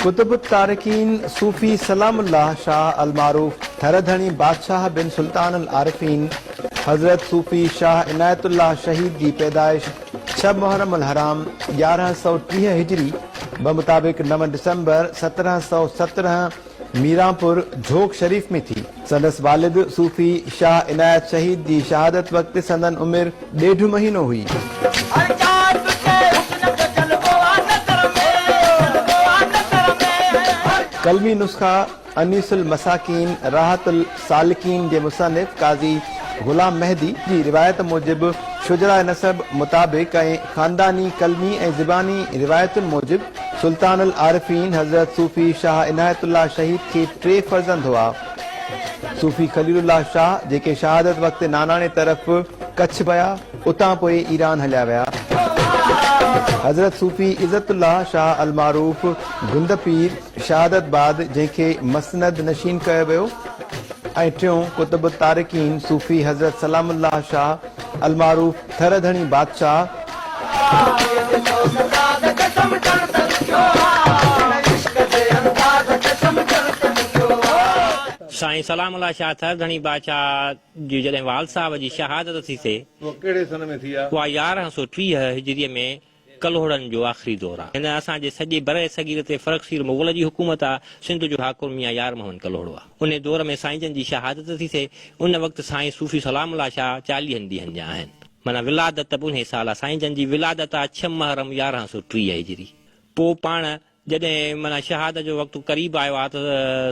कुतुब तारिकीन सूफी सलामुल्लाह शाह अलमारूफ थरधणी बादशाह बिन सुल्तान अल आरिफीन हजरत सूफी शाह इनायतुल्लाह शहीद की पैदाइश 6 मुहर्रम अल हराम 1130 हिजरी बमुताबिक 9 दिसंबर 1717 मीरापुर झोक शरीफ में थी। संदस वालिद सूफी शाह इनायत शहीद की शहादत वक्त संदन उम्र 1.5 महीनो हुई। कलमी नुस्खा अनीसुल मसाकीन राहतुल सालिकीन के मुसन्निफ काजी गुलाम मेहदी की रिवायत मूजिब शुजरा नसब मुताबिक खानदानी कलमी ज़बानी रिवायतुन मूजिब सुल्तान अल आरिफीन हजरत सूफी शाह इनायतुल्लाह शहीद के 3 फर्जंद हुआ। सूफी खलीलुल्लाह शाह जेके शहादत वक्त नानाणे तरफ कच्छ विया उतां पोइ ईरान हलिया विया। हजरत सूफी इज़्ज़तुल्लाह शाह अलमारूफ गुंदपीर शहादत बाद जंहिंखे मसनद नशीन कयो वियो ऐं टियों कुतुब तारिकीन सूफी हजरत सलामुल्लाह शाह अलमारूफ थरधणी बादशाह साईं सलामुल्लाह शाह थरधणी बादशाह जी जॾहिं वाल साहब जी शहादत थी थिए कहिड़े सन में थी आहे? उहा 1130 हिजरीअ में कलोहड़नि जो आख़िरी दौर आहे। हिन असांजे सॼे बरे सगीर ते फ़र्क़सीर मुग़ल जी हुकूमत आहे। सिंध जो हाकुम मियां यार मोहम्मद कलोहड़ो आहे। उन दौर में साईं जन जी शहादत थी थिए। उन वक़्तु साईं सूफी सलामुल्लाह शाह 40 ॾींहंनि जा आहिनि। माना विलादत बि उन साल आहे। साईं जन जी विलादत आहे 6 मुहर्रम 1130 हिजरी। पोइ पाण जॾहिं माना शहादत जो वक़्तु क़रीब आयो आहे त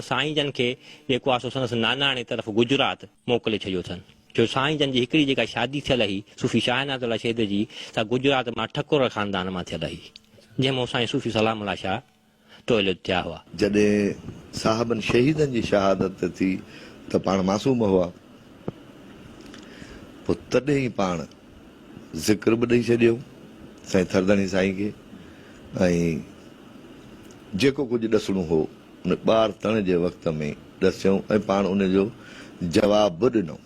साईं जन खे जेको आहे सो संदसि नानाणे तरफ़ गुजरात मोकिले छॾियो अथनि। जो साईं जन जी हिकिड़ी जेका शादी थियल हुई सूफी शाह इनायतुल्लाह शहीद जी सा गुजरात मां ठकुर ख़ानदान मां थियल हुई जंहिंमें साईं सूफी सलामुल्लाह शाह टोइल थिया हुआ। जॾहिं साहबनि शहीदनि जी शहादत थी त पाण मासूम हुआ, पोइ तॾहिं ई पाण ज़िक्र बि ॾेई छॾियो साईं थरधणी साईं खे ऐं जेको कुझु ॾसणो हो उन ॿार तण जे वक़्त में ॾसियऊं ऐं पाण उनजो जवाब बि ॾिनो।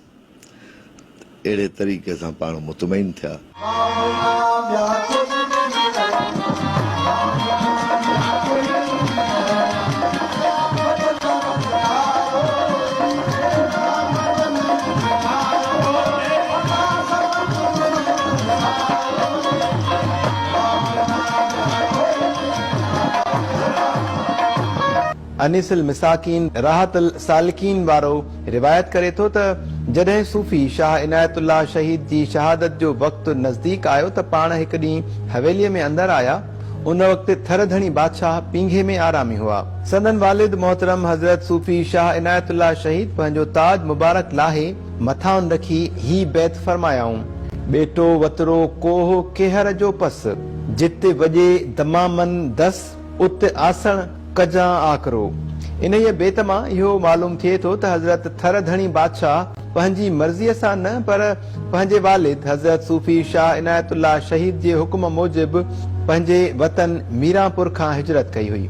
अहिड़े तरीक़े सां पाण मुतमइन थिया। अनीसुल मिसाकीन राहतुल सालिकीन वारो रिवायत करे थो त जॾहिं सूफी शाह इनायतुल्लाह शहीद जी शहादत जो वक़्तु नज़दीक आयो त पाण हिकु ॾींहुं हवेलीअ में अंदर आया। उन वक़्तु थरधणी बादशाह पींघे में आरामी हुआ। संदन वालिद मोहतरम हजरत सूफी शाह इनायतुल्लाह शहीद पंहिंजो ताज मुबारक लाहे मथाउन रखी ही बैत फरमायाऊं। बेटो वतरो कोह केहर जो पस जिते वॼे दमामन दस उत आसण कजा आकरो। इन ये बेत मां इहो मालूम थिए थो त हजरत थरधणी बादशाह पंहिंजी मर्ज़ीअ सां न पर पंहिंजे वालिद हजरत सूफी शाह इनायतुल्लाह शहीद जे हुक्म मूजिब पंहिंजे वतन मीरापुर खां हिजरत कई हुई।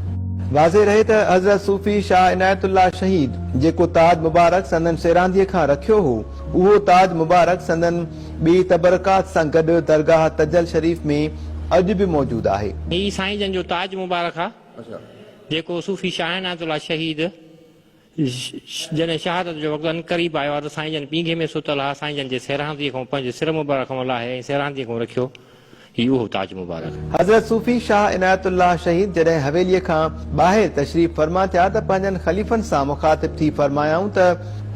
वाज़े रहे त हजरत सूफी शाह इनायतुल्लाह शहीद जेको ताज मुबारक संदन सेरांदीअ खां रखियो हो उहो ताज मुबारक संदन ॿी तबरकात सां गॾु दरगाह तजल शरीफ में अॼु बि मौजूद आहे। ही साईं जन जो ताज मुबारक आहे जेको सूफी शाह इनायतुल्लाह शहीद जॾहिं शहादत जो वक़्तु करीब आयो आहे त साईं जन पींघे में सुतल आहे। साईं जन जे सेरांदीअ खां पंहिंजे सिर मुबारक खां लाहे सेरांदीअ खां रखियो ही उहो ताज मुबारक। हजरत सूफी शाह इनायतुल्लाह शहीद जॾहिं हवेलीअ खां ॿाहिरि तशरीफ़ फरमा थिया त पंहिंजनि ख़लीफ़नि सां मुखातिब थी फरमायाऊं त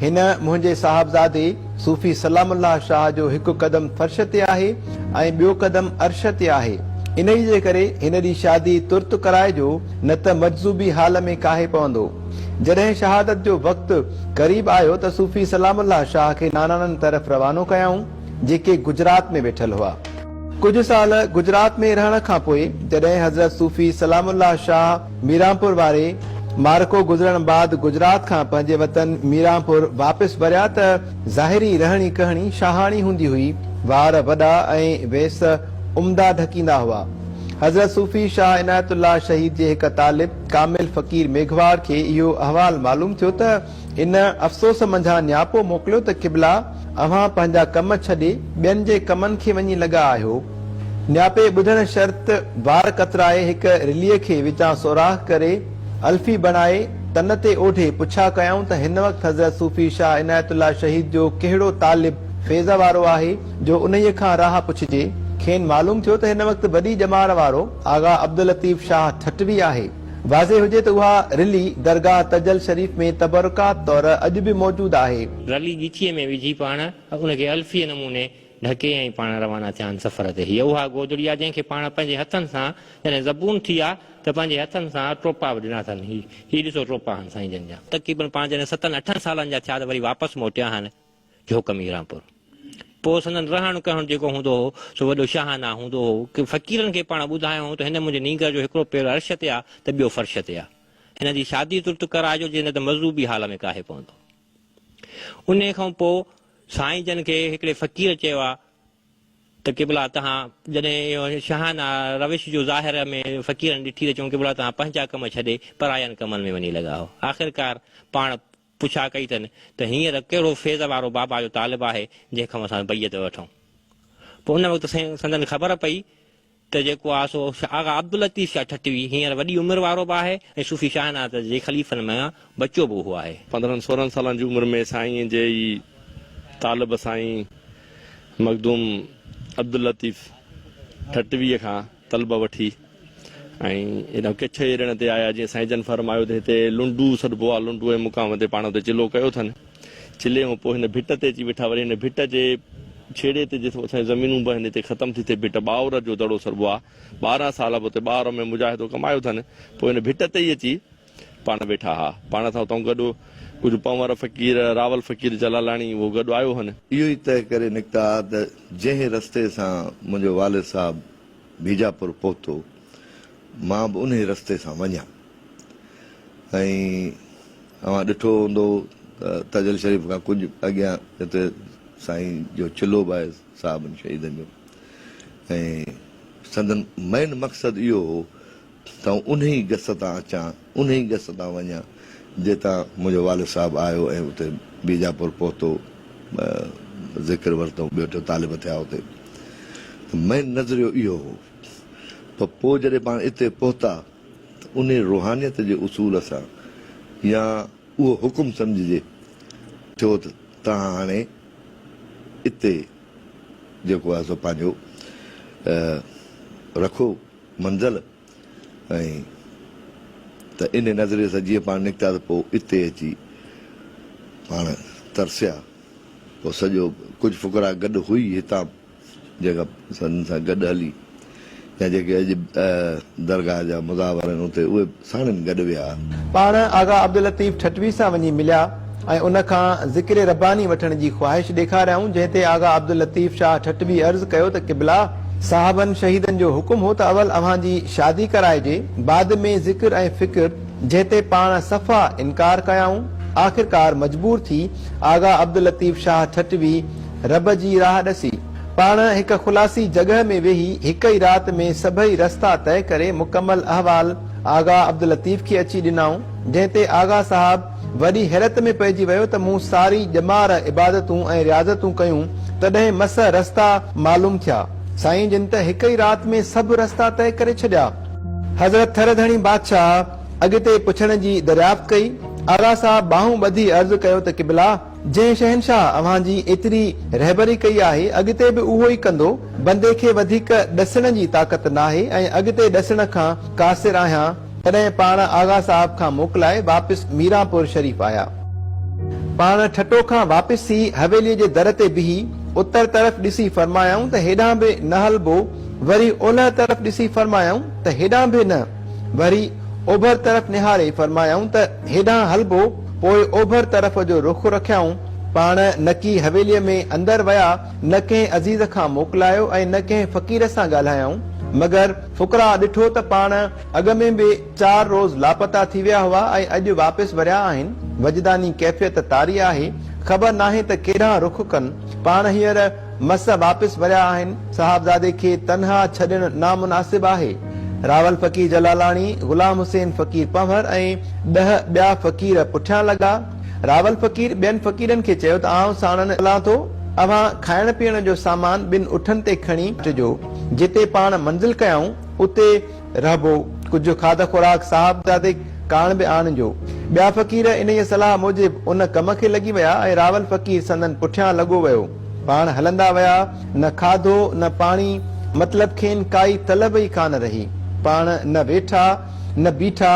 हिन मुंहिंजे साहिबज़ादे सूफी सलामुल्लाह शाह जो हिकु क़दम फर्श ते आहे ऐं ॿियो क़दम अर्श ते आहे। इन जे करे हिन ॾींहुं शादी तुर्त कराइजो न त मजज़ूबी हाल में काहे पवंदो। जॾहिं शहादत जो वक़्तु क़रीब आयो त सूफी सलामुल्लाह शाह खे नानाणनि तरफ़ रवानो कयाऊं जेके गुजरात में वेठल हुआ। कुझु साल गुजरात में रहण खां पोइ जॾहिं हज़रत सूफी सलामुल्लाह शाह मीरापुर वारे मारको गुज़रण बाद गुजरात खां पंहिंजे वतन मीरापुर वापसि वरिया त ज़ाहिरी रहणी कहणी शाहाणी हूंदी हुई। वार वॾा ऐं वेस उम्दा ढकींदा हुआ। हज़रत सूफी शाह इनायतुल्लाह शहीद जे हिकु तालिब कामिल फ़कीर मेघवार खे इहो अहवाल मालूम थियो त इन अफ़सोस मंझां न्यापो मोकिलियो त क़िबला अव्हां पंहिंजा कम छॾे ॿियनि जे कमनि खे वञी लॻा आहियो। न्यापे ॿुधण शर्त वार कतराए हिक रिलीअ खे विचां सोराख़ करे अल्फी बणाए तन ते ओढे पुछा कयाऊं त हिन वक़्तु हज़रत सूफ़ी शाह इनायतुल्लाह शहीद जो कहिड़ो तालिब फैज़ वारो आहे जो उन्हीअ खां राह पुछिजे। खेनि मालूम थियो त हिन वक़्तु वॾी जमार वारो आगा अब्दुल लतीफ़ शाह ठटवी आहे। वाज़े हुजे त उहा रिली दरगाह तजल शरीफ़ में तबरुकात तौर अॼु बि मौजूद आहे। रली ॻिचीअ में विझी पाण उनखे अल्फीअ नमूने ढके ऐं पाण रवाना थिया आहिनि सफ़र ते। हीअ उहा गोदड़ी आहे जंहिंखे पाण पंहिंजे हथनि सां यानी ज़बून थी आहे त पंहिंजे हथनि सां टोपा बि ॾिना अथनि। हीअ ॾिसो टोपा आहिनि साईं जन जा। तक़रीबन पाण जॾहिं 7-8 सालनि जा थिया त वरी वापसि मोटिया आहिनि झोक मीरापुर। पोइ संदन रहण करण जेको हूंदो हो सो वॾो शाहाना हूंदो हो कि फ़क़ीरनि खे पाण ॿुधायूं त हिन मुंहिंजे नींगर जो हिकिड़ो पेर अर्श ते आहे त ॿियो फर्श ते आहे, हिन जी शादी तुर्त कराइजो जे न त मज़लूबी हाल में काहे पवंदो। उन खां पोइ साईं जन खे हिकिड़े फ़क़ीर चयो आहे त क़िबला तव्हां जॾहिं शाहाना रविश जो ज़ाहिर में फ़क़ीरनि ॾिठी त चऊं क़िबला तव्हां पंहिंजा कम छॾे परायनि कमनि में वञी लॻा हो। आख़िरकार पाण पुछा कई अथनि त हींअर कहिड़ो फैज़ वारो बाबा जो तालिब आहे जंहिंखां असां बैयत वठूं। पोइ उन वक़्तु संदन ख़बर पई त जेको आहे सो आगा अब्दुल लतीफ़ शाह ठटवी हींअर वॾी उमिरि वारो बि आहे ऐं सूफ़ी शाहना जे ख़लीफ़नि में बचो बि उहो आहे। 15-16 सालनि जी उमिरि में साईं जे ई तालिब साईं मखदूम अब्दुल लतीफ़ ठटवीअ खां तलब वठी ऐं हिन किछ एरियण ते आया जीअं साईं जन फरमायो त हिते लुंडू सॾिबो आहे, लुंडू जे मुक़ाम ते पाण हुते चिलो कयो अथनि। चिले खां पोइ हिन भिट ते अची वेठा, वरी हिन भिट जे छेड़े ते जिथे असांजी ज़मीनूं बि हिते ख़तमु थी थिए भिट ॿावर जो दड़ो सॾिबो आहे। 12 साल पोइ ॿावर में मुजाहिदो कमायो अथनि। पोइ हिन भिट ते ई अची पाण वेठा हा। पाण सां हुतां गॾु कुझु पंवर फ़क़ीर रावल फ़क़ीर जलालाणी उहो गॾु आयो हन। इहो ई तय करे निकिता त जंहिं रस्ते सां मुंहिंजो वालिद साहिबु बीजापुर पहुतो मां बि उन रस्ते सां वञा। ऐं अवां ॾिठो हूंदो त तजल शरीफ़ खां कुझु अॻियां हिते साईं जो चिलो बि आहे साहिबनि शहीदनि जो। ऐं संदन मेन मक़सदु इहो हो त उन ई गस तां अचां, उन ई गस तां वञा जितां मुंहिंजो वालिद साहिबु आयो ऐं उते बीजापुर पहुतो, ज़िक्र वरितो, ॿियो टियों तालिब थिया हुते। मेन नज़रियो इहो हो। पर पोइ जॾहिं पाण हिते पहुता त उन रुहानियत जे उसूल सां या उहो हुकुम सम्झिजे थियो त तव्हां हाणे हिते जेको आहे सो पंहिंजो रखो मंज़िल। ऐं त इन नज़रिए सां जीअं पाण निकिता त पोइ हिते अची पाण तरसिया। पोइ सॼो कुझु फ़ुकरा गॾु हुई हितां जेका सन सां गॾु हली या जेके अॼु दरगाह जा मुज़ावर आहिनि उते उहे साणनि गॾु विया। पाण आगा अब्दुल लतीफ़ ठटवी सां वञी मिलिया ऐं उन खां ज़िक्र रब्बानी वठण जी ख़्वाहिश ॾेखारियाऊं, जंहिं ते आगा अब्दुल लतीफ़ शाह ठटवी अर्ज़ कयो त क़िबला साहबनि शहीदनि जो हुकुम हो त अवल अव्हां जी शादी कराइजे, बाद में ज़िक्र ऐं फ़िक्र, जंहिं ते पाण सफ़ा इनकार कयाऊं। आख़िरकार मजबूर थी आगा अब्दुल लतीफ़ शाह ठटवी रब जी राह ॾसी पाण हिक खुलासी जॻह में वेही हिक ई राति में सभई रस्ता तय करे मुकमल अहवाल आगा अब्दुल लतीफ़ खे अची ॾिनाऊं, जंहिं ते आगा साहब वॾी हैरत में पइजी वियो त मूं सारी जमार इबादतूं ऐं रियाज़तूं कयूं तॾहिं मस रस्ता मालूम थिया। साईं जिन त हिक ई राति में सभु रस्ता तय करे छॾिया। हज़रत थरधणी बादशाह अॻिते पुछण जी दरियाफ़्त कई। आगा साहब बाहूं ॿधी अर्ज़ कयो त क़िबला जंहिं शहनशाह अव्हां जी एतिरी रहबरी कई आहे अॻिते बि उहो ई कंदो। बंदे खे वधीक ॾसण जी ताक़त नाहे ऐं अॻिते ॾसण खां कासिर आहियां। तॾहिं पाण आगा साहब खां मोकिलाए वापसि मीरापुर शरीफ़ आया। पाण ठटो खां वापसि थी हवेलीअ जे दर ते बीही उत्तर तरफ़ ॾिसी फरमायाऊं त हेॾां बि न हलबो, वरी ओलह तरफ़ ॾिसी फरमायाऊं त हेॾां बि न, वरी ओभर तरफ़ निहारे फरमायाऊं त हेॾां हलबो, पोइ ओभर तरफ़ जो रुख रखियाऊं। पाण नकी हवेलीअ में अंदर विया, न कंहिं अज़ीज़ खां मोकिलायो ऐं न कंहिं फ़क़ीर सां ॻाल्हायाऊं, मगर फुकरा ॾिठो त पाण अॻ में बि 4 रोज़ लापता थी विया हुआ ऐं अॼु वापसि वरिया आहिनि। वजदानी कैफ़ियत तारी आहे, ख़बर नाहे त केॾां रुख कनि। पाण हींअर मस वापसि वरिया आहिनि। साहिबज़ादे खे तनहा छॾणु नामुनासिब आहे। रावल फ़क़ीर जलालाणी, गुलाम हुसैन फ़क़ीर पंवर ऐं 10 ॿिया फ़क़ीर पुठियां लॻा। रावल फ़क़ीर ॿियनि फ़क़ीरनि खे चयो त आउं साणनि हलां थो, अव्हां खाइण पीअण जो सामान ॿिनि उठनि ते खणी अचिजो, जिते पाण मंज़िल कयऊं उते रहबो, कुझु खाध खुराक साहिबजादे काण बि आणिजो। ॿिया फ़क़ीर इन जी सलाह मूजिब उन कम खे लॻी विया ऐं रावल फ़क़ीर संदन पुठियां लॻो वियो। पाण हलंदा विया, न खाधो न पाणी, मतलब खेनि काई तलब ई कान रही। पाण न वेठा न बीठा।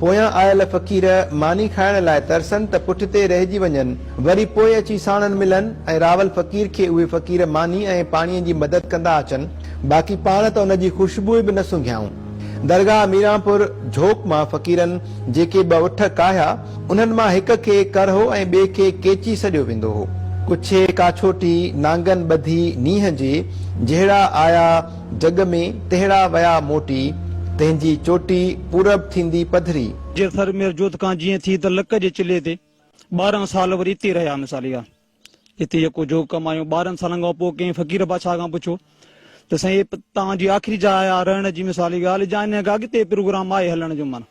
पोयां आयल फ़क़ीर मानी खाइण लाइ तरसनि त पुठिते रहिजी वञनि, वरी पोइ अची साणनि मिलनि ऐं रावल फ़क़ीर खे उहे फ़क़ीर मानी ऐं पाणीअ जी मदद कंदा अचनि, बाक़ी पाण त उन जी ख़ुशबू बि न सुंघियाऊं। दरगाह मीरापुर झोक मां फ़क़ीरनि जेके ॿ उठ काया, उन्हनि मां हिक खे करहो ऐं ॿिए खे केची सॾियो वेंदो हो। कुछे काछोटी नांगन ॿधी नींहं जे, जहिड़ा आया जग में तहिड़ा वया मोटी, तंहिंजी चोटी पूरब थींदी पधरी। जे सर मेर जोत खां जीअं थी त लक जे चिले ते 12 साल वरी हिते रहिया। मिसाल आहे हिते जेको जो कमायो 12 सालनि खां पोइ कंहिं फ़क़ीर बादशाह खां पुछो त साईं तव्हांजी आख़िरी जाइ आहे रहण जी, मिसाल जी ॻाल्हि जा हिन खां अॻिते प्रोग्राम आहे हलण जो। माना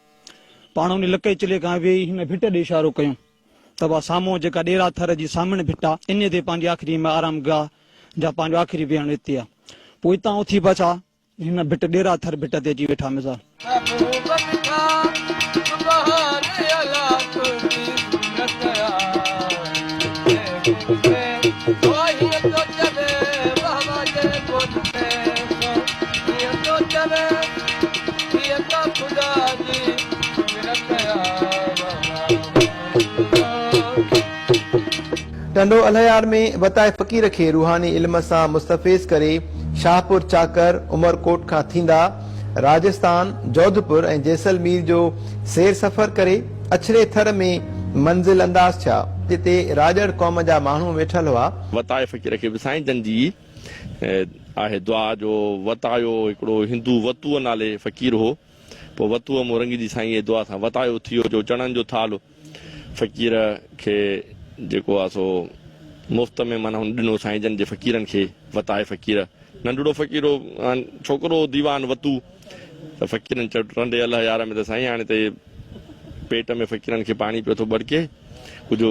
पाण उन लक जे चिले खां वेही हिन भिट ॾे इशारो कयूं त भाउ साम्हूं जेका ॾेरा थर जी सामने भिट आहे, इन ते पंहिंजी आख़िरी में आराम गाह जा पंहिंजो आख़िरी वेहण हिते आहे। पोइ हितां उथी बचा हिन भिट ॾेरा थर भिट ते अची वेठा। मिसाल टंडो अलहयार में वताए फ़क़ीर खे रूहानी इल्म सां मुस्तफ़ेज़ करे शाहपुर चाकर उमरकोट खां थींदा राजस्थान जोधपुर ऐं जैसलमेर जो सैर सफ़र करे अछरे थर में मंज़िल अंदाज़ थिया, जिते राजड़ क़ौम जा माण्हू वेठल हुआ। वताए फ़क़ीर खे बि साईं जन जी आहे दुआ जो वतायो। हिकिड़ो हिंदू वतूअ नाले फ़क़ीर हो, पोइ वतूअ मूं रंगी जी साईं जे दुआ सां वतायो थियो जो चणनि जो थाल फ़क़ीर खे जेको आहे सो मुफ़्त में माना हुन ॾिनो साईं जन जे फ़क़ीरनि खे। वताए फ़क़ीर नंढड़ो फ़क़ीरो छोकिरो दीवान वतू त फ़क़ीरनि चयो टंडे अलाह यार में त साईं हाणे त पेट में फ़क़ीरनि खे पाणी पियो थो बड़के, कुझु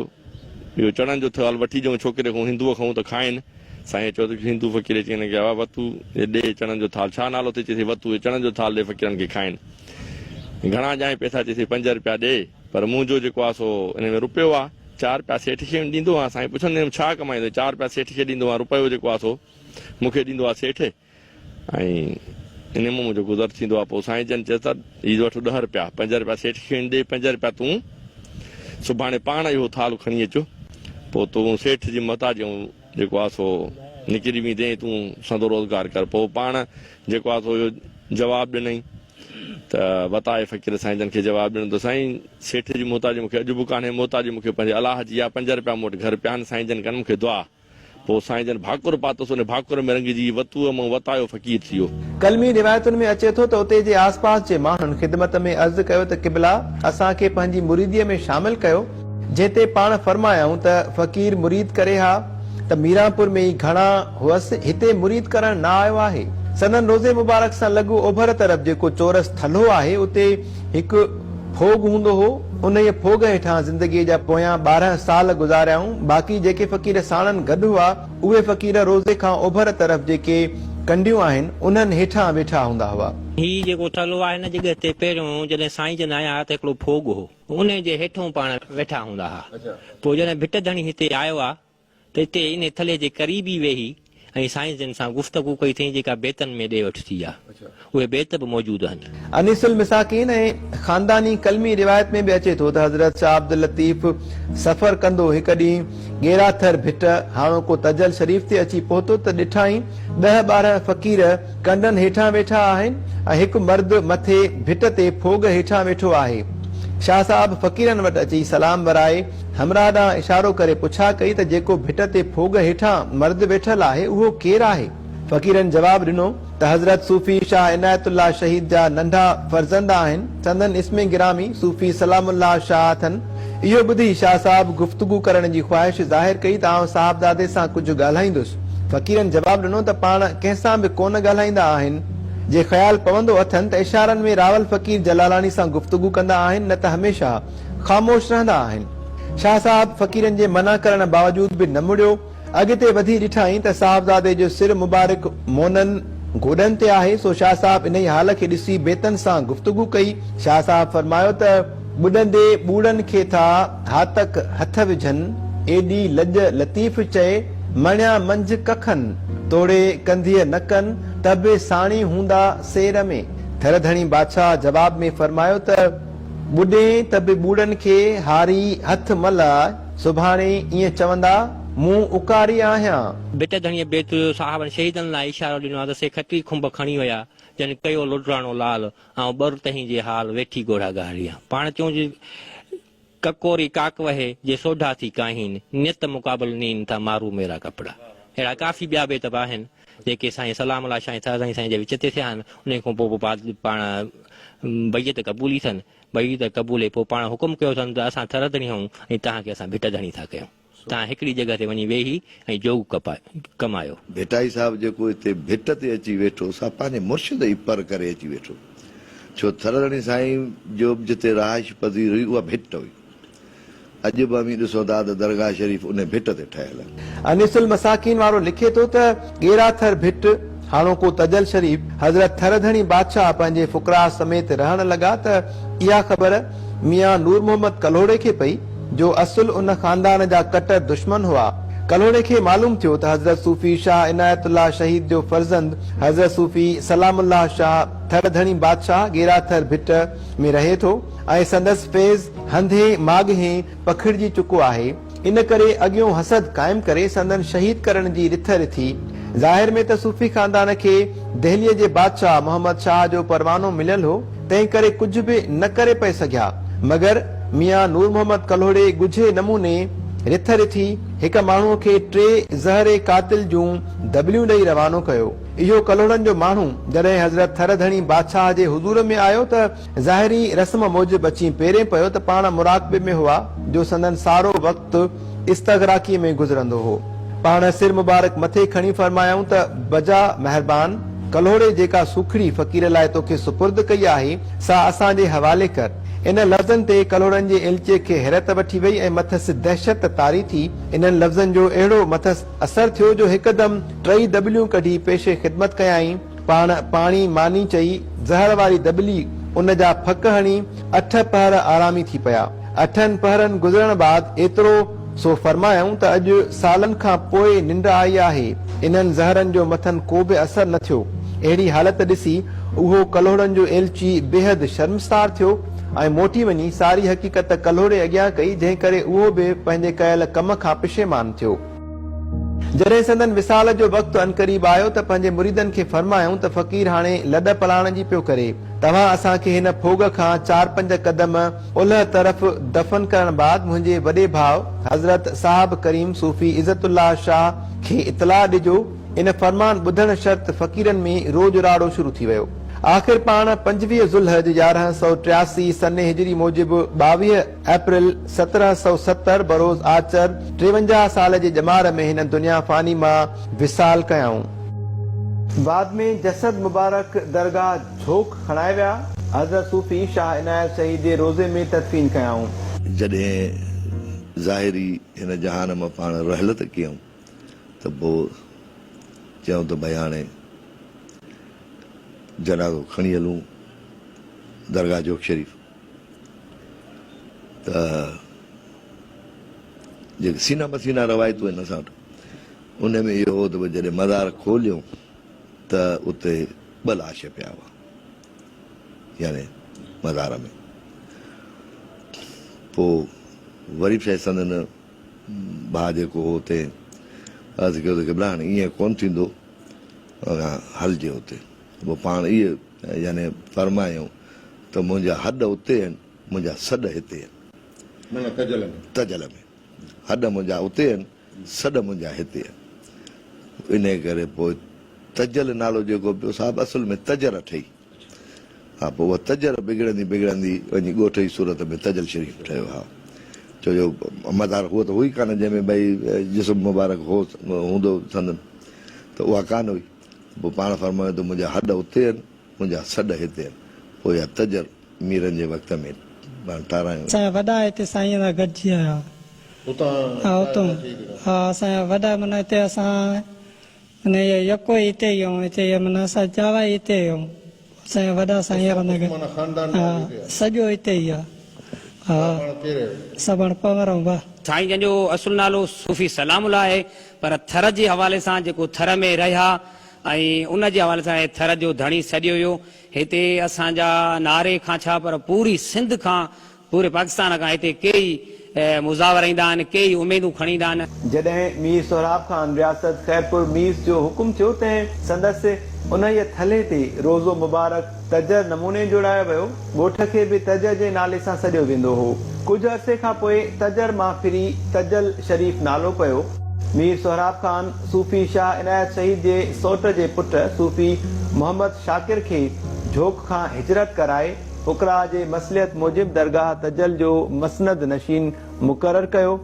इहो चणनि जो थाल वठी ॾियूं छोकिरे खां, हिंदूअ खां त खाइनि। साईं चयो त हिंदू फ़क़ीर चई हिनखे वाह वतू ॾे चणनि जो थाल, छा नालो थिए चइसि वतू चणनि जो थाल ॾे फ़क़ीरनि खे खाइनि। घणा ॼाए पैसा चइसि 5 रुपया ॾे, पर मुंहिंजो जेको आहे सो हिन में रुपयो आहे 4 रुपया सेठ खे ॾींदो आहे। साईं पुछंदे हुयुमि छा कमाईंदो? 4 रुपया सेठ खे ॾींदो आहे, रुपयो जेको आहे सो मूंखे ॾींदो आहे सेठ, ऐं इन मां मुंहिंजो गुज़र थींदो आहे। पोइ साईं जन चएसि त हीअ वठि 10 रुपया, 5 रुपया सेठ खे ॾे, 5 रुपया तूं सुभाणे पाण इहो थाल खणी अचो, पोइ तूं सेठ जी मोहताज जेको आहे सो निकिरी वेंदे, तूं संदो रोज़गार कर। पोइ पाण जेको आहे सो इहो जवाबु ॾिनई त वताए फ़क़ीर साईं जन खे जवाबु ॾिनो त साईं सेठ जी मोहताजी मूंखे अॼु बि कान्हे, मोहताजी मूंखे पंहिंजे अलाह जी आहे। 5 रुपया मूं वटि घर पिया आहिनि, साईं जन कनि मूंखे दुआ। पोइ साईं जन भाकुर पातोसि, उन भाकुर में रंगिजी वतूअ मां वतायो फ़क़ीर थी वियो। कलमी रिवायतुनि में अचे थो त उते जे आसपास जे माण्हुनि ख़िदमत में अर्ज़ु कयो त क़िबला असांखे पंहिंजी मुरीदीअ में शामिल कयो, जंहिं ते पाण फरमायूं त फ़क़ीर मुरीद करे हा त मीरापुर में ई घणा हुअसि, हिते मुरीद करण न आयो आहे। सदन रोज़े मुबारक सां लॻो ओभर तरफ़ जेको चोरस थल्हो आहे, उते हिकु फोग हूंदो हो। उन जे फोग हेठां ज़िंदगीअ जा पोयां 12 साल गुज़ारियाऊं। बाक़ी जेके फ़क़ीर साणनि गॾु हुआ, उहे फ़क़ीर रोज़े खां ओभर तरफ़ जेके कंडियूं आहिनि उन्हनि हेठां वेठा हूंदा हुआ। ही जेको थलो आहे हिन जॻह ते पहिरियों जॾहिं साईं जन आया त हिकिड़ो फोग हो, उन जे हेठों पाण वेठा हूंदा हुआ। पोइ जॾहिं भिट धणी हिते आयो आहे त हिते इन थले जे क़रीब ई वेही ऐं साईं जन सां गुफ़्तगू कई अथई, जेका बेतन में ॾे वठि थी आहे। उहे बेत बि मौजूदु आहिनि। अनीसुल मिसाकीन ऐं ख़ानदानी कलमी रिवायत में बि अचे थो त हज़रत शाह अब्दुल लतीफ़ सफ़र कंदो हिकु ॾींहुं गेराथर भिट हाणोको तजल शरीफ़ ते अची पहुतो त ॾिठाई 10-12 फ़क़ीर कंडनि हेठां वेठा आहिनि ऐं हिकु मर्द मथे भिट ते फोग हेठां वेठो आहे। शाह साहब फ़क़ीरनि वटि अची सलाम वराए हमराह ॾांहुं इशारो करे पुछा कई त जेको भिट ते फोग हेठां मर्द वेठल आहे उहो केरु आहे? फ़क़ीरनि जवाबु ॾिनो त हज़रत सूफ़ी शाह इनायतुल्लाह शहीद जा नंढा फर्ज़ंद आहिनि, संदन इस्मे गिरामी सूफ़ी सलामुल्लाह शाह अथनि। इहो ॿुधी शाह साहब गुफ़्तगू करण जी ख़्वाहिश ज़ाहिर कई त आउं साहिबजादे सां कुझु ॻाल्हाईंदुसि। फ़क़ीरनि जवाबु ॾिनो त पाण कंहिंसां बि कोन ॻाल्हाईंदा आहिनि। जे ख़्याल पवंदो अथनि त इशारनि में रावल फ़क़ीर जलालानी सां गुफ़्तगू कंदा आहिनि, न त हमेशा ख़ामोश रहंदा आहिनि। शाह साहब फ़क़ीरनि जे मना करण बावजूद बि न मुड़ियो। अॻिते वधी ॾिठाई त साहबज़ादे जो सिर मुबारक मोननि गोॾनि ते आहे, सो शाह साहब इन ई हाल खे ॾिसी बेतन सां गुफ़्तगू कई। शाह साहब फरमायो त ॿुॾंदे ॿूड़नि खे था हातक हथ विझनि, एॾी लॼ लतीफ़ चए मणिया मंझि कखनि, तोड़े कंधीअ न कनि त बि साणी हूंदा सेर में। थरधणी बादशाह जवाब में फरमायो त ॿुॾे त बि ॿूड़नि खे हारी हथ मलाए, सुभाणे ईअं चवंदा मूं उकारी आहियां। बेट धणीअ बेत साहबनि शहीदनि लाइ इशारो ॾिनो आहे त से खटी खुंभ खणी विया, जन कयो लुडराणो लाल ऐं बर तहीं जे हाल वेठी गोढ़ा ॻारिया। पाण चऊं जे ककोरी काक वहे जे सोढा थी काहीन, नित मुक़ाबिल नीन था मारू मेरा कपिड़ा। अहिड़ा काफ़ी ॿिया बेत बि आहिनि जेके साईं सलाम अला साईं साईं जे विच ते थिया आहिनि। उन खां पोइ पाण बैयत क़बूली अथनि, बैयत क़बूले पोइ पाण हुकुम कयो अथनि त असां थरधणी आहियूं ऐं तव्हांखे असां भिट धणी था कयूं, तव्हां हिकिड़ी जॻह ते वञी वेही ऐं जोग कमायो। भेटाई साहब जेको हिते भिट ते अची वेठो, सा पंहिंजे मुर्शिद ई पर करे अची वेठो। छो थरधणी साईं जो जिते रहाइश पज़ीर हुई उहा भिट हुई। अॼु बि अमी ॾिसो था त दरगाह शरीफ़ उन भिट ते ठहियल आहे। अनिसुल मसाकीन वारो लिखे थो त गेराथर भिट हाणोको तजल शरीफ हज़रत थरधणी बादशाह पंहिंजे फुकरा समेत रहण लॻा त इहा ख़बर मियां नूर मोहम्मद कलोड़े खे पई जो असुल उन खानदान जा कटर दुश्मन हुआ। कलोड़े खे मालूम थियो त हज़रत सूफ़ी शाह इनायतुल्लाह शहीद जो फर्ज़ंद हज़रत सूफ़ी सलामुल्लाह शाह थरधणी बादशाह गेराथर भिट में रहे थो ऐं संदसि फैज़ हंधे माॻे पखिड़िजी चुको आहे। इन करे अॻियों हसद क़ाइम करे संदन शहीद करण जी रिथ रिथी। ज़ाहिर में त सूफ़ी खानदान खे दहलीअ जे बादशाह मोहम्मद शाह जो परवानो मिलियल हो, तंहिं करे कुझु बि न करे पए सघिया, मगर मियां नूर मोहम्मद कलोड़े ॻुझे नमूने रिथ रिथी हिक माण्हूअ खे 3 ज़हरे कातिल जूं दबलियूं ॾेई रवानो कयो। इहो कलोड़नि जो माण्हू जॾहिं हज़रत थरधणी बादशाह जे हुज़ूर में आयो त ज़ाहिरी रस्म मूजिब अची पेरे पियो त पाण मुराक़बे में हुआ जो संदन सारो वक़्तु इस्तग़राक़ी में गुज़रंदो हो। पाण सिर मुबारक मथे खणी फरमायूं त बजा महिरबान, कलोड़े जेका सुखड़ी फ़क़ीर लाइ तोखे सुपुर्द कई आहे सा असांजे हवाले कर। इन लफ़्ज़नि ते कलोड़नि जे एलचे खे हैरत वठी वई ऐं मथसि दहशत तारी थी। इन्हनि लफ़्ज़नि जो अहिड़ो मथसि असर थियो जो हिकदम 3 दबलियूं कढी पेशे ख़िदमत कयाई। पाण पाणी मानी चई ज़हर वारी दबली उन जा फक हणी 8 पहर आरामी थी पिया। 8 पहरनि गुज़रण बाद एतिरो सो फरमायूं त अॼु सालनि खां पोइ निंड आई आहे, इन्हनि ज़हरनि जो मथनि को बि असर न थियो। अहिड़ी हालत ॾिसी उहो कलोड़नि जो एलची बेहद शर्मसार थियो ऐं मोटी वञी सारी हक़ीक़त कलोड़े अॻियां कई, जंहिं करे उहो बि पंहिंजे कयल कम खां पिशेमान थियो। जॾहिं संदन विसाल जो वक़्तु अनकरीब आयो त पंहिंजे मुरीदनि खे फरमायूं त फ़क़ीर हाणे लॾ पलाण जी पियो करे, तव्हां असांखे हिन फोग खां 4-5 कदम ओलह तरफ़ दफ़न करण बाद मुंहिंजे वॾे भाउ हज़रत साहब करीम सूफ़ी इज़तुल्लाह शाह खे इतला ॾिजो। इन फरमान ॿुधण शर्त फ़क़ीरनि में रोज राड़ो शुरू थी वियो। आख़िर पाण 25 ज़ुल्हज 1183 सने हिजरी मूजिब 22 अप्रैल 1770 बरोज़ आचर 53 साल जे जमार में हिन दुनिया फानी मां विसाल कयाऊं। बाद में जसद मुबारक दरगाह झोक खणाए विया। हज़रत सूफ़ी शाह इनायत शहीद जे रोज़े में तदफीन कयाऊं। जॾहिं ज़ाहिरी हिन जहान में पाण रहलत कयूं त पोइ चयूं त भई हाणे जनाज़ो खणी हलूं दरगाह जोक शरीफ़। त जेके सीना मसीना रवायतूं आहिनि असां वटि, उन में इहो हो त जॾहिं मज़ार खोलियो त उते 2 लाश पिया हुआ, यानी मज़ार में। पोइ वरी बि शायदि संदन भाउ जेको हो हुते अर्ज़ु कयो त की हाणे ईअं कोन थींदो, हलिजे हुते। पोइ पाण इहे यानी फरमायूं त मुंहिंजा हॾ उते आहिनि, मुंहिंजा सॾ हिते आहिनि। तजल में हॾ मुंहिंजा उते आहिनि, सॾ मुंहिंजा हिते आहिनि। इन करे पोइ तजल नालो जेको पियो साहिबु असुल में तजर ठही। हा, पोइ उहा तजर बिगड़ंदी बिगड़ंदी वञी ॻोठ जी सूरत में तजल शरीफ़ ठहियो। हा, छो जो मज़ार उहो त हुई कान जंहिंमें भई जिस्म मुबारक हो हूंदो संदन, त उहा कान हुई। पोइ पाण फरमायो त मुंहिंजा हॾ उते आहिनि, मुंहिंजा सॾ हिते आहिनि। पोइ इहा तजर मीरनि जे वक़्त में पाण ठारायूं। असांजा वॾा हिते साईं सां गॾिजी आया, हा उतां हा असांजा वॾा माना हिते असां माना यको हिते ई आहियूं हिते माना असां जावा हिते आहियूं असांजा वॾा साईं हा सॼो हिते ई आहे हा सभु पवरऊं भाउ साईं जंहिंजो असुल नालो सूफ़ी सलामुल्लाह आहे पर थर जे हवाले सां जेको थर में रहिया ऐं उन जे हवाले सां थर जो धणी सॼो हुयो हिते असांजा नारे खां छा पर पूरी सिंध खां पूरे पाकिस्तान खां हिते कई मुज़ावर ईंदा आहिनि कई उमेदूं खणी ईंदा आहिनि जॾहिं मीर सोहराब ख़ान रियासत ख़ैरपुर मीर जो हुकुम थियो तंहिं संदसि उन जे थले ते रोज़ो मुबारक तजर नमूने जोड़ायो वियो ॻोठ खे बि तजर जे नाले सां सॾियो वेंदो हो कुझु अरसे खां पोइ तजर मां फिरी तजल शरीफ़ नालो पियो मीर सोहराब ख़ान सूफ़ी शाह इनायत शहीद जे सौट जे पुटु सूफ़ी मोहम्मद शाकिर खे झोक खां हिजरत कराए फुकरा जे मसलियत मूजिब दरगाह तजल जो मसनद नशीन मुक़रर कयो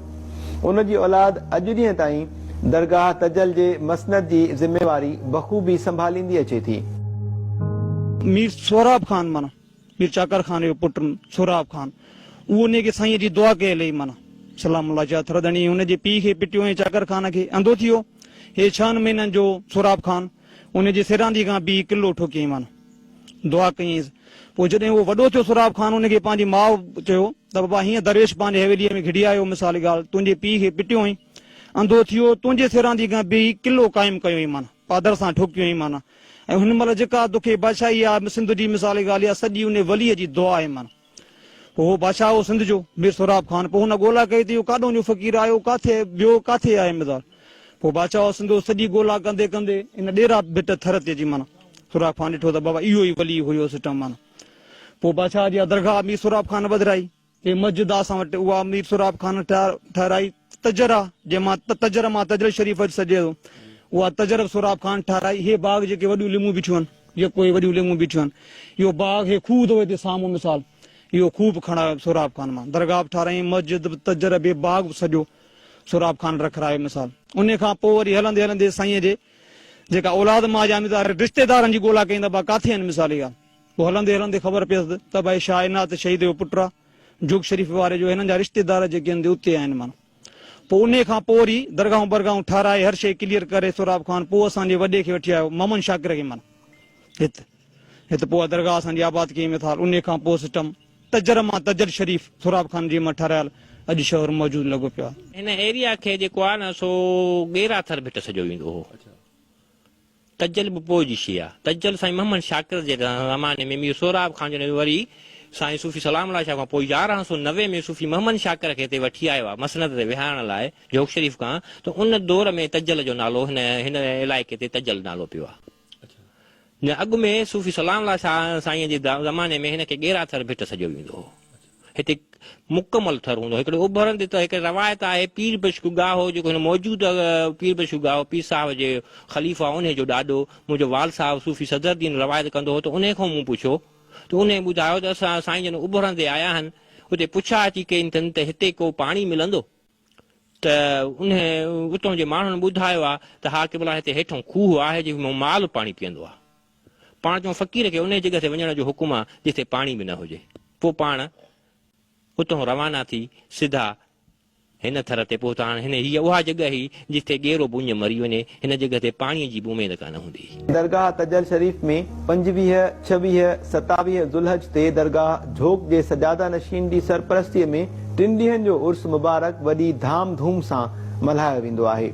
उन जी औलाद अॼु ॾींहं ताईं दरगाह तजल जे मसनद जी ज़िम्मेवारी बख़ूबी संभालींदी अचे थी मीर सोहराब ख़ान माना मीर चाकर ख़ान जो पुटु सोहराब ख़ान उहो उन खे साईं जी दुआ कयल हुई माना सलामुल्लाह जा थरदणी हुन जे पीउ खे पिटियो ऐं चाकर ख़ान खे अंधो थियो हे 6 महीननि जो सोहराब ख़ान उन जे सिरांदी खां बि किलो ठोकियईं माना दुआ कयईं पोइ जॾहिं उहो वॾो थियो सोहराब ख़ान उनखे पंहिंजी माउ चयो त बाबा हीअं दरवेश पंहिंजे हवेलीअ में घिड़ी आयो मिसाल ॻाल्हि तुंहिंजे पीउ खे पिटियो हुई अंधो थियो तुंहिंजे सिरांदी खां बि किलो क़ाइमु कयो हुई माना पादर सां ठोकियो हुई माना ऐं हुन महिल जेका तोखे बादशाही आहे सिंध जी मिसाल ॻाल्हि आहे सॼी उन वलीअ जी दुआ आहे माना पोइ उहो बादशाह हो सिंध जो मीर सोहराब ख़ान पोइ हुन ॻोल्हा कई थी काॾों जो फ़क़ीर आयो काथे ॿियो काथे आहे मिसाल पोइ बादशाह सिंधो सॼी ॻोल्हा कंदे कंदे इन ॾेरा भिट थर ते जी माना सोहराब ख़ान ॾिठो त बाबा इहो ई वली हुयो सिस्टम माना पोइ बादशाह जी दरगाह मीर सोहराब ख़ान वधाई हे मस्जिद असां वटि उहा मीर सोहराब ख़ान ठाराई तजर आहे जंहिंमां तजर मां तजल शरीफ़ सॼे थो उहा तजर सोहराब ख़ान ठाराई हे बाग जेके वॾियूं लिमूं बीठियूं आहिनि जेको वॾियूं लिमूं बीठियूं आहिनि इहो बाग हे खूह थो हिते साम्हूं मिसाल इहो खूब खणायो सोहराब ख़ान मां दरगाह ठाराई मस्जिद तजर बि बाग सॼो सोहराब ख़ान रखायो मिसाल उन खां पोइ वरी हलंदे हलंदे साईं जे जेका औलाद मां जामीदार रिश्तेदारनि जी ॻोल्हा कई त भाउ काथे आहिनि मिसाल इहा पोइ हलंदे हलंदे ख़बर पियसि त भाई शाह इनायत शहीद जो पुटु आहे जुग शरीफ़ वारे जो हिननि जा रिश्तेदार जेके आहिनि उते आहिनि माना पोइ उन खां पोइ वरी दरगाहूं बरगाहूं ठाराए हर शइ क्लियर करे सोहराब ख़ान पोइ असांजे वॾे खे वठी आयो मोहम्मद शाकिर खे माना हिते पोइ दरगाह असांजी आबाद कई मिसाल उन खां पोइ सिस्टम तजर मां तजर शरीफ़ सोहराब ख़ान जी मां ठारायल अॼु शहर मौजूदु लॻो पियो आहे हिन एरिया खे जेको आहे न सो गेरा थर भिट सॼो वेंदो हो तजल बि पोइ जी शइ आहे तजल साईं मोहम्मद शाकिर जे ज़माने में मीर सोहराब ख़ान जो वरी साईं सूफ़ी सलामुल्लाह शाह खां पोइ 1190 में सूफ़ी मोहम्मद शाकिर खे हिते वठी आयो आहे मसनद ते विहारण लाइ जोग शरीफ़ खां त उन दौर में तजल जो नालो हिन इलाइक़े ते तजल नालो पियो आहे अॻु में सूफ़ी सलामुल्लाह शाह साईं जे ज़माने में हिनखे गेरा थर भिट सॼो वेंदो हो हिते मुकमल थर हूंदो हिकिड़ो उभरंदे त हिकिड़ी रवायत आहे पीर बशकुगाह हो जेको हिन मौजूदु पीर बशकुगाह पीर साहिब जे ख़लीफ़ा उन जो ॾाढो मुंहिंजो वाल साहिब सूफ़ी सदरुद्दीन रवायत कंदो हो त उन खां मूं पुछियो त उन ॿुधायो त असां साईं जन उभरंदे आया आहिनि उते पुछा अची कई अथनि त हिते को पाणी मिलंदो त उन उतां जे माण्हुनि ॿुधायो आहे त हा की भला हिते हेठां खूह आहे जंहिंमें माल पाणी पीअंदो आहे पाण चऊं फ़क़ीर खे उन जॻह ते वञण जो हुकुम आहे जिते पाणी बि न हुजे पोइ पाण उतां रवाना थी सिधा हिन थर ते पहुता हिन हीअ उहा जॻह हुई जिते गेरो बुंज मरी वञे हिन जॻह ते पाणीअ जी उमेद कान हूंदी दरगाह तजल शरीफ़ में 25, 26, 27 ज़ुल्हज ते दरगाह झोक जे सजादा नशीन जी सरपरस्तीअ में 3 ॾींहनि जो उर्स मुबारक वॾी धाम धूम सां मल्हायो वेंदो आहे